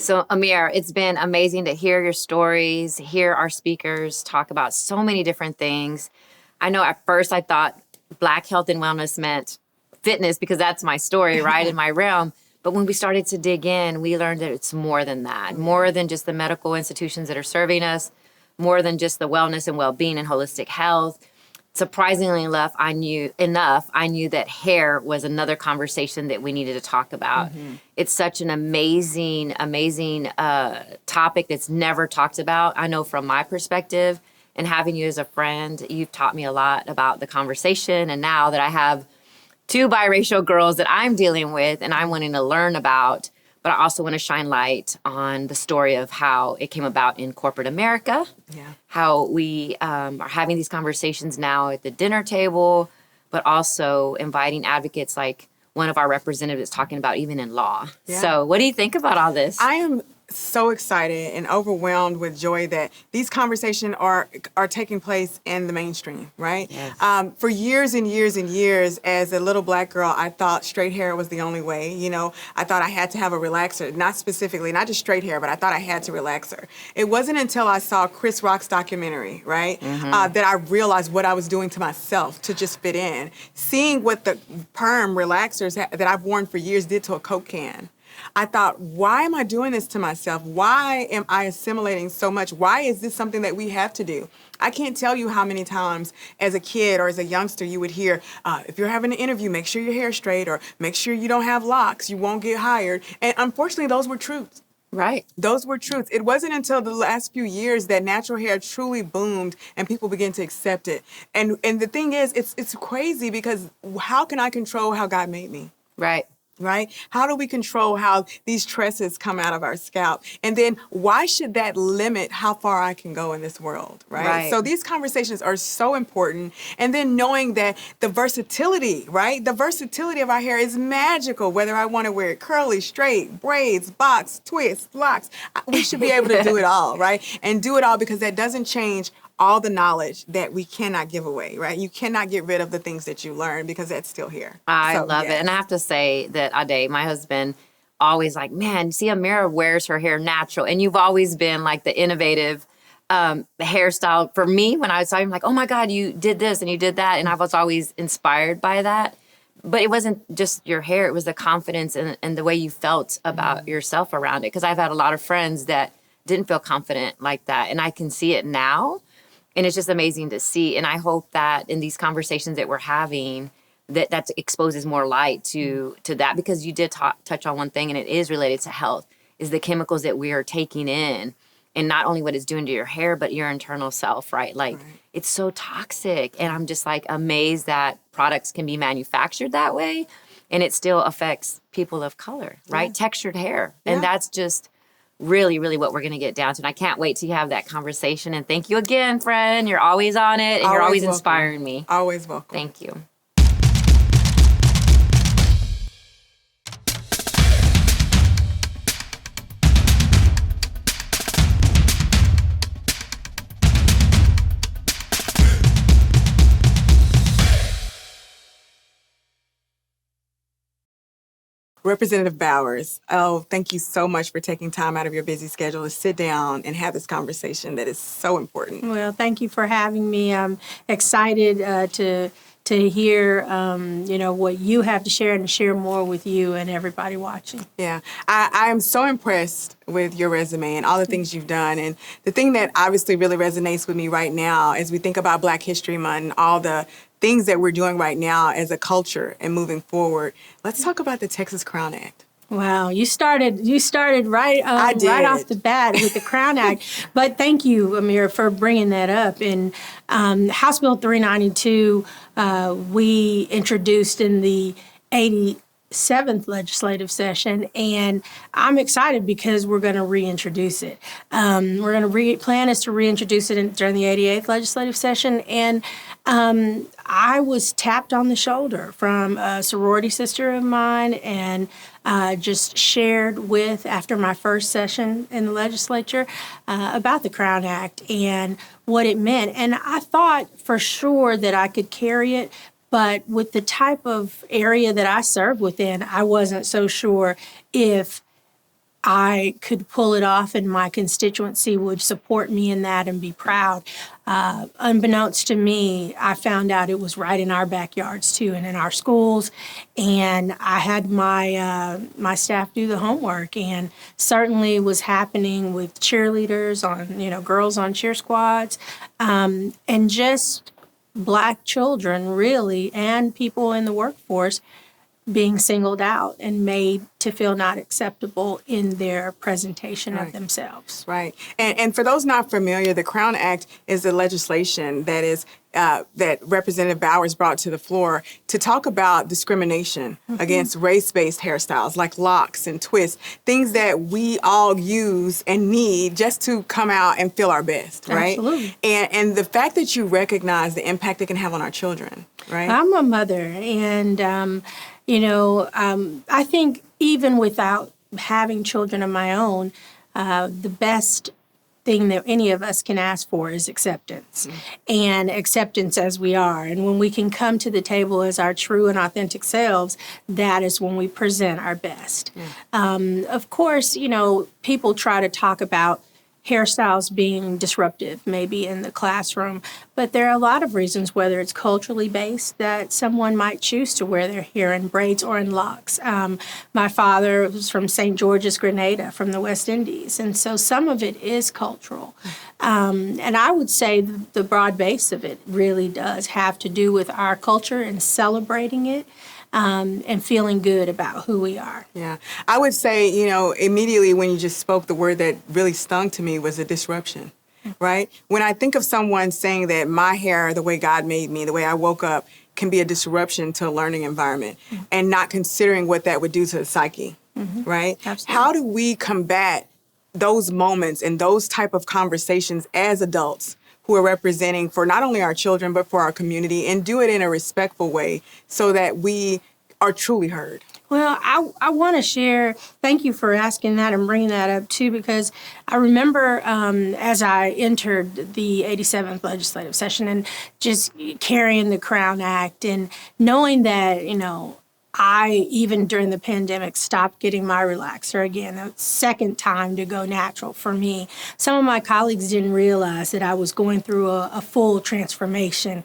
So, Amir, it's been amazing to hear your stories, hear our speakers talk about so many different things. I know at first I thought Black health and wellness meant fitness because that's my story, right, in my realm. But when we started to dig in, we learned that it's more than that, more than just the medical institutions that are serving us, more than just the wellness and well-being and holistic health. Surprisingly enough, I knew that hair was another conversation that we needed to talk about. It's such an amazing topic that's never talked about. I know from my perspective, and having you as a friend, you've taught me a lot about the conversation. And now that I have two biracial girls that I'm dealing with and I'm wanting to learn about, but I also want to shine light on the story of how it came about in corporate America, how we are having these conversations now at the dinner table, but also inviting advocates like one of our representatives talking about even in law. So what do you think about all this? I am so excited and overwhelmed with joy that these conversations are taking place in the mainstream, right? Yes. For years and years and years, as a little Black girl, I thought straight hair was the only way. You know, I thought I had to have a relaxer, not just straight hair, but I thought I had to relaxer. It wasn't until I saw Chris Rock's documentary, right, that I realized what I was doing to myself to just fit in. Seeing what the perm relaxers that I've worn for years did to a Coke can. I thought, why am I doing this to myself? Why am I assimilating so much? Why is this something that we have to do? I can't tell you how many times as a kid or as a youngster you would hear, if you're having an interview, make sure your hair's straight or make sure you don't have locks, you won't get hired. And unfortunately, those were truths. Right. Those were truths. It wasn't until the last few years that natural hair truly boomed and people began to accept it. And the thing is, it's crazy because how can I control how God made me? Right. Right? How do we control how these tresses come out of our scalp? And then why should that limit how far I can go in this world, right? So these conversations are so important. And then knowing that the versatility, right? The versatility of our hair is magical, whether I want to wear it curly, straight, braids, box, twists, locks. We should be able to do it all, right? And do it all because that doesn't change all the knowledge that we cannot give away, right? You cannot get rid of the things that you learn because that's still here. I love it. And I have to say that Ade, my husband, always like, man, see, Amira wears her hair natural. And you've always been like the innovative hairstyle for me when I saw you. I'm like, oh my God, you did this and you did that. And I was always inspired by that. But it wasn't just your hair. It was the confidence and the way you felt about yourself around it. Because I've had a lot of friends that didn't feel confident like that. And I can see it now. And it's just amazing to see. And I hope that in these conversations that we're having, that exposes more light to that. Because you did touch on one thing, and it is related to health, is the chemicals that we are taking in. And not only what it's doing to your hair, but your internal self, right? Like, it's so toxic. And I'm just like amazed that products can be manufactured that way. And it still affects people of color, right? Textured hair. And that's just really, really what we're going to get down to. And I can't wait to have that conversation. And thank you again, friend. You're always on it, and you're always inspiring me. Always welcome. Thank you. Representative Bowers, thank you so much for taking time out of your busy schedule to sit down and have this conversation that is so important. Well, thank you for having me. I'm excited to hear, what you have to share and to share more with you and everybody watching. Yeah, I am so impressed with your resume and all the things you've done. And the thing that obviously really resonates with me right now as we think about Black History Month and all the things that we're doing right now as a culture and moving forward. Let's talk about the Texas Crown Act. Wow, you started right off the bat with the Crown Act. But thank you, Amir, for bringing that up. In House Bill 392, we introduced in the 87th legislative session, and I'm excited because we're going to reintroduce it. We're going to plan is to reintroduce it during the 88th legislative session, and I was tapped on the shoulder from a sorority sister of mine and just shared with, after my first session in the legislature, about the Crown Act and what it meant. And I thought for sure that I could carry it, but with the type of area that I serve within, I wasn't so sure if I could pull it off and my constituency would support me in that and be proud. Unbeknownst to me, I found out it was right in our backyards too and in our schools. And I had my staff do the homework, and certainly was happening with cheerleaders on, girls on cheer squads, and just Black children really, and people in the workforce being singled out and made to feel not acceptable in their presentation of themselves. Right. And for those not familiar, the Crown Act is the legislation that is that Representative Bowers brought to the floor to talk about discrimination against race-based hairstyles like locks and twists, things that we all use and need just to come out and feel our best, right? Absolutely. And the fact that you recognize the impact it can have on our children, right? I'm a mother, and I think even without having children of my own, the best thing that any of us can ask for is acceptance, and acceptance as we are. And when we can come to the table as our true and authentic selves, that is when we present our best. Of course, people try to talk about hairstyles being disruptive, maybe in the classroom, but there are a lot of reasons, whether it's culturally based, that someone might choose to wear their hair in braids or in locks. My father was from St. George's, Grenada, from the West Indies, and so some of it is cultural. And I would say the broad base of it really does have to do with our culture and celebrating it. And feeling good about who we are. Yeah. I would say, immediately when you just spoke, the word that really stung to me was a disruption, right? When I think of someone saying that my hair, the way God made me, the way I woke up, can be a disruption to a learning environment, and not considering what that would do to the psyche, right? Absolutely. How do we combat those moments and those type of conversations as adults who are representing for not only our children, but for our community, and do it in a respectful way so that we are truly heard? Well, I want to share, thank you for asking that and bringing that up too, because I remember as I entered the 87th legislative session and just carrying the Crown Act and knowing that, I, even during the pandemic, stopped getting my relaxer again, a second time to go natural for me. Some of my colleagues didn't realize that I was going through a full transformation,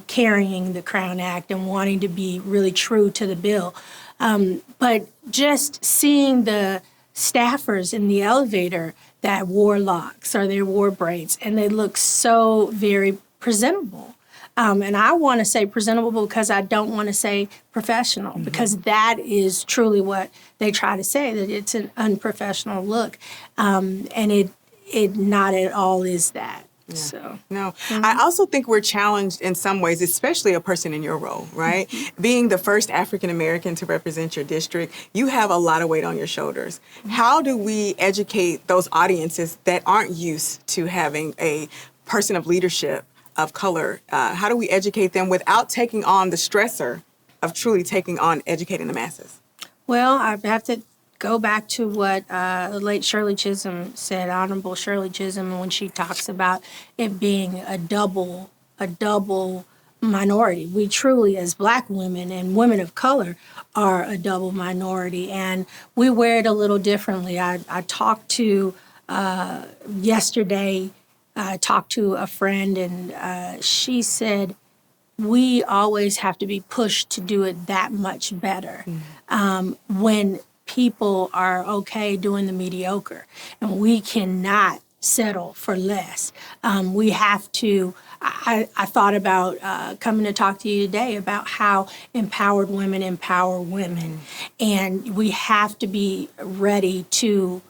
carrying the Crown Act and wanting to be really true to the bill. But just seeing the staffers in the elevator that wore locks or they wore braids, and they looked so very presentable. And I want to say presentable because I don't want to say professional, because that is truly what they try to say, that it's an unprofessional look. And it not at all is that. Yeah. So no, I also think we're challenged in some ways, especially a person in your role, right? Being the first African American to represent your district, you have a lot of weight on your shoulders. How do we educate those audiences that aren't used to having a person of leadership of color? How do we educate them without taking on the stressor of truly taking on educating the masses? Well, I have to go back to what the late Shirley Chisholm said, Honorable Shirley Chisholm, when she talks about it being a double minority. We truly, as Black women and women of color, are a double minority, and we wear it a little differently. I talked to yesterday. I talked to a friend, and she said, we always have to be pushed to do it that much better when people are okay doing the mediocre, and we cannot settle for less. We have to, I thought about coming to talk to you today about how empowered women empower women, and we have to be ready to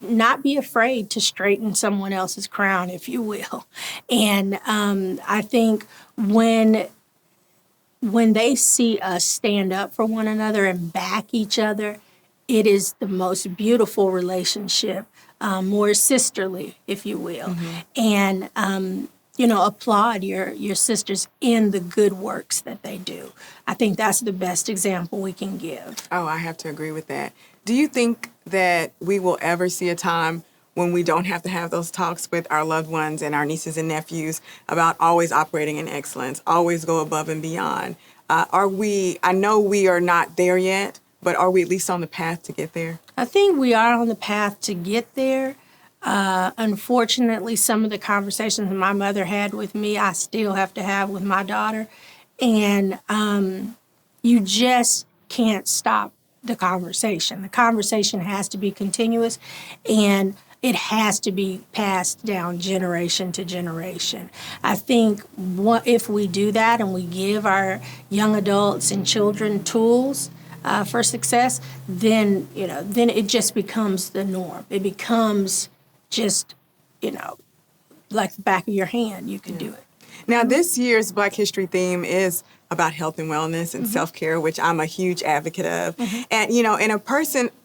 not be afraid to straighten someone else's crown, if you will. And I think when they see us stand up for one another and back each other, it is the most beautiful relationship, more sisterly, if you will. And, applaud your sisters in the good works that they do. I think that's the best example we can give. Oh, I have to agree with that. Do you think that we will ever see a time when we don't have to have those talks with our loved ones and our nieces and nephews about always operating in excellence, always go above and beyond? I know we are not there yet, but are we at least on the path to get there? I think we are on the path to get there. Unfortunately, some of the conversations my mother had with me, I still have to have with my daughter. And you just can't stop the conversation. The conversation has to be continuous, and it has to be passed down generation to generation. I think if we do that and we give our young adults and children tools for success, then it just becomes the norm. It becomes just, like the back of your hand, you can do it. Now, this year's Black History theme is about health and wellness and self-care, which I'm a huge advocate of. And,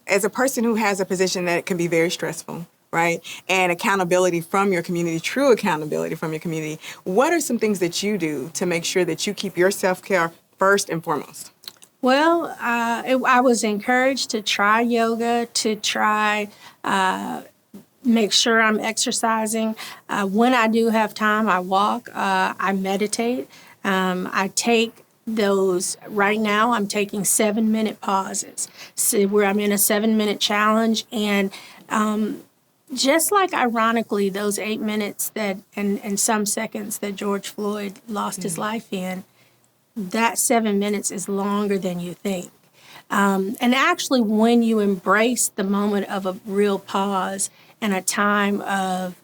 as a person who has a position that can be very stressful, right? And accountability from your community, true accountability from your community, what are some things that you do to make sure that you keep your self-care first and foremost? Well, I was encouraged to try yoga, to try make sure I'm exercising. When I do have time, I walk, I meditate. I take those, right now I'm taking 7-minute pauses, so where I'm in a 7-minute challenge. And just like ironically, those 8 minutes and some seconds that George Floyd lost his life in, that 7 minutes is longer than you think. And actually, when you embrace the moment of a real pause and a time of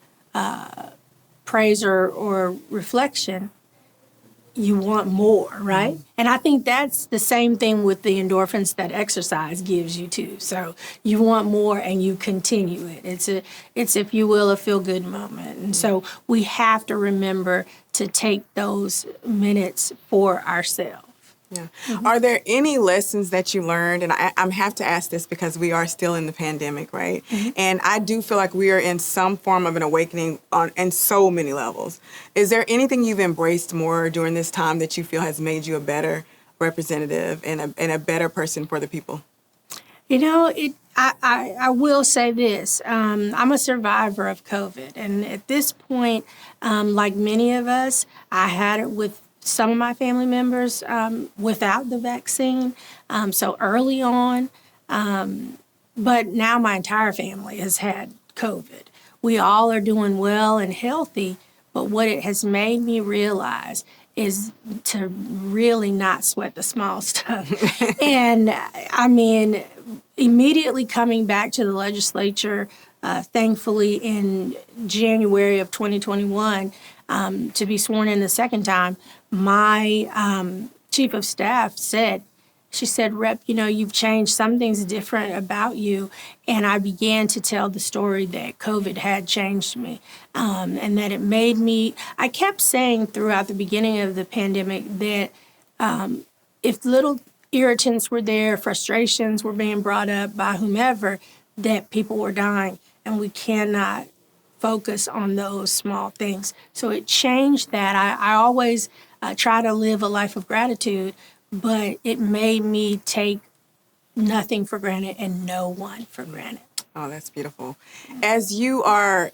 praise or reflection, you want more, right? And I think that's the same thing with the endorphins that exercise gives you too. So you want more and you continue it. It's if you will, a feel-good moment. And so we have to remember to take those minutes for ourselves. Yeah. Are there any lessons that you learned? And I have to ask this because we are still in the pandemic, right? And I do feel like we are in some form of an awakening on so many levels. Is there anything you've embraced more during this time that you feel has made you a better representative and a better person for the people? I will say this. I'm a survivor of COVID. And at this point, like many of us, I had it with some of my family members without the vaccine, so early on. But now my entire family has had COVID. We all are doing well and healthy, but what it has made me realize is to really not sweat the small stuff. And I mean, immediately coming back to the legislature, thankfully in January of 2021, to be sworn in the second time, my chief of staff said, Rep, you've changed. Some things different about you. And I began to tell the story that COVID had changed me, and that it made me, I kept saying throughout the beginning of the pandemic that if little irritants were there, frustrations were being brought up by whomever, that people were dying. And we cannot focus on those small things. So it changed that. I always try to live a life of gratitude, but it made me take nothing for granted and no one for granted. Oh, that's beautiful. As you are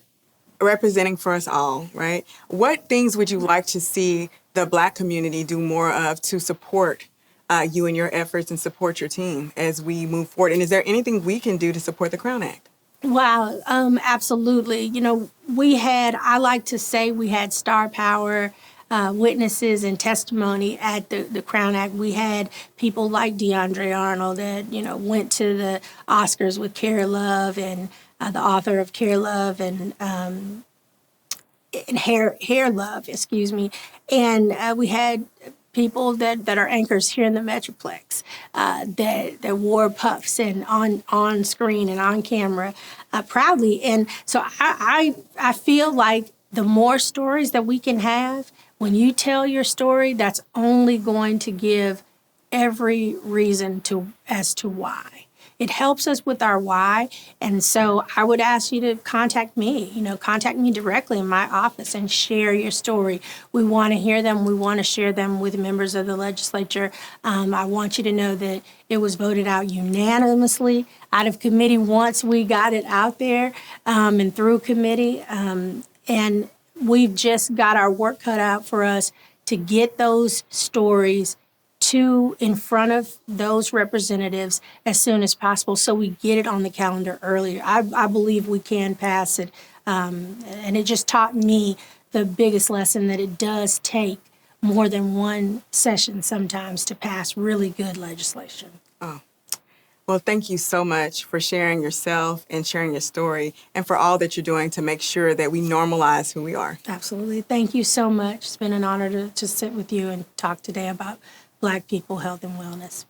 representing for us all, right, what things would you like to see the Black community do more of to support you and your efforts and support your team as we move forward? And is there anything we can do to support the Crown Act? Wow, absolutely. I like to say we had star power witnesses and testimony at the Crown Act. We had people like DeAndre Arnold that, went to the Oscars with Care Love, and the author of Care Love and Hair Love, excuse me. And we had people that are anchors here in the Metroplex that wore puffs and on screen and on camera proudly. And so I feel like the more stories that we can have, when you tell your story, that's only going to give every reason as to why. It helps us with our why. And so I would ask you to contact me, contact me directly in my office and share your story. We want to hear them. We want to share them with members of the legislature. I want you to know that it was voted out unanimously out of committee once we got it out there and through committee. And we've just got our work cut out for us to get those stories in front of those representatives as soon as possible so we get it on the calendar earlier. I believe we can pass it. And it just taught me the biggest lesson that it does take more than one session sometimes to pass really good legislation. Well, thank you so much for sharing yourself and sharing your story and for all that you're doing to make sure that we normalize who we are. Absolutely. Thank you so much. It's been an honor to sit with you and talk today about Black people, health, and wellness.